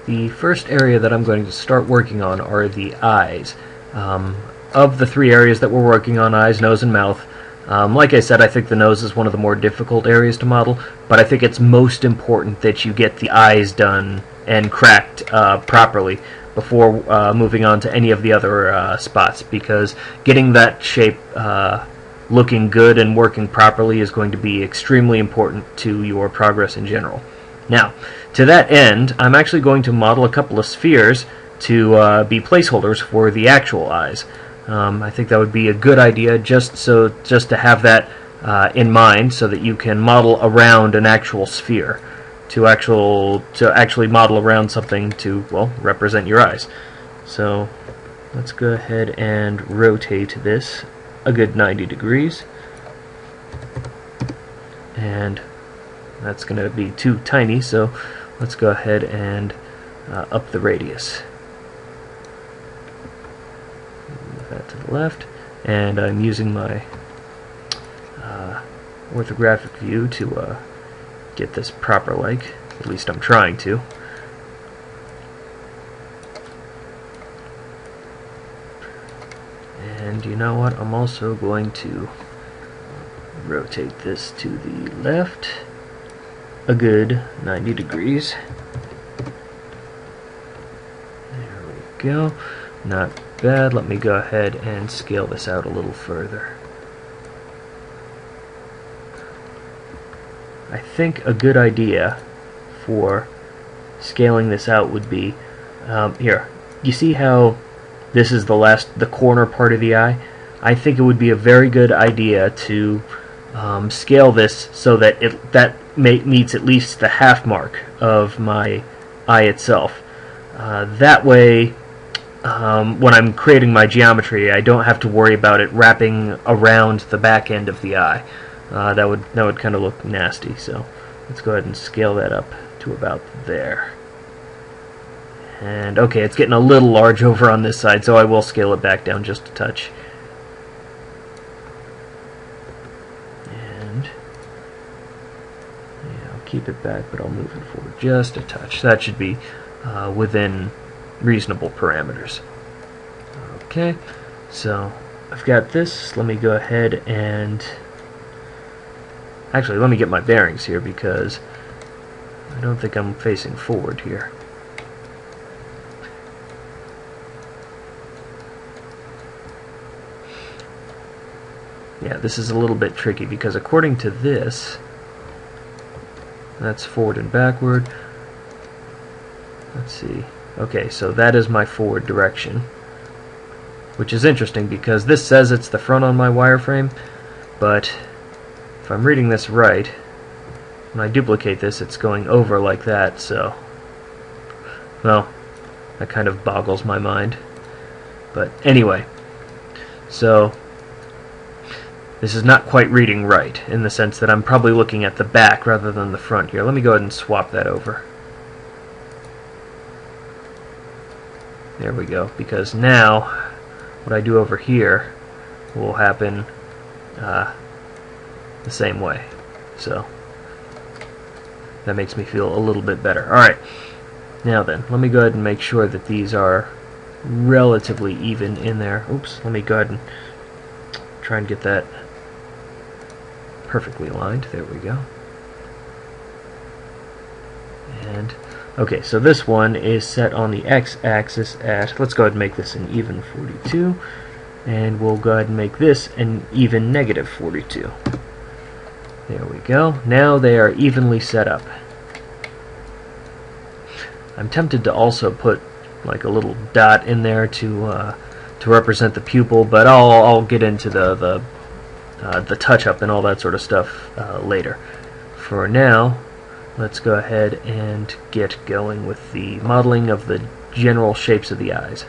The first area that I'm going to start working on are the eyes. Of the three areas that we're working on, eyes, nose, and mouth, like I said, I think the nose is one of the more difficult areas to model, but I think it's most important that you get the eyes done and cracked properly before moving on to any of the other spots, because getting that shape looking good and working properly is going to be extremely important to your progress in general. Now, to that end, I'm actually going to model a couple of spheres to be placeholders for the actual eyes. I think that would be a good idea, just to have that in mind, so that you can model around an actual sphere, to actually model around something to, well, represent your eyes. So let's go ahead and rotate this a good 90 degrees, and that's going to be too tiny, so let's go ahead and up the radius. Move that to the left, and I'm using my orthographic view to get this proper, like, at least I'm trying to. And you know what, I'm also going to rotate this to the left a good 90 degrees. There we go. Not bad. Let me go ahead and scale this out a little further. I think a good idea for scaling this out would be, here, you see how this is the corner part of the eye? I think it would be a very good idea to scale this so that that meets at least the half mark of my eye itself. That way, when I'm creating my geometry, I don't have to worry about it wrapping around the back end of the eye. That would kind of look nasty. So let's go ahead and scale that up to about there. And okay, it's getting a little large over on this side, so I will scale it back down just a touch. And yeah, I'll keep it back, but I'll move it forward just a touch. That should be within reasonable parameters. Okay, so I've got this. Let me go ahead and actually let me get my bearings here, because I don't think I'm facing forward here. Yeah, this is a little bit tricky, because according to this, that's forward and backward. Let's see. Okay, so that is my forward direction, which is interesting because this says it's the front on my wireframe, but if I'm reading this right, when I duplicate this, it's going over like that, so, well, that kind of boggles my mind. But anyway, so this is not quite reading right, in the sense that I'm probably looking at the back rather than the front here. Let me go ahead and swap that over. There we go, because now what I do over here will happen the same way. So that makes me feel a little bit better. Alright, now then, let me go ahead and make sure that these are relatively even in there. Oops, let me go ahead and try and get that perfectly aligned. There we go. And okay, so this one is set on the x-axis at, let's go ahead and make this an even 42, and we'll go ahead and make this an even negative 42. There we go. Now they are evenly set up. I'm tempted to also put like a little dot in there to represent the pupil, but I'll get into the touch-up and all that sort of stuff later. For now, let's go ahead and get going with the modeling of the general shapes of the eyes.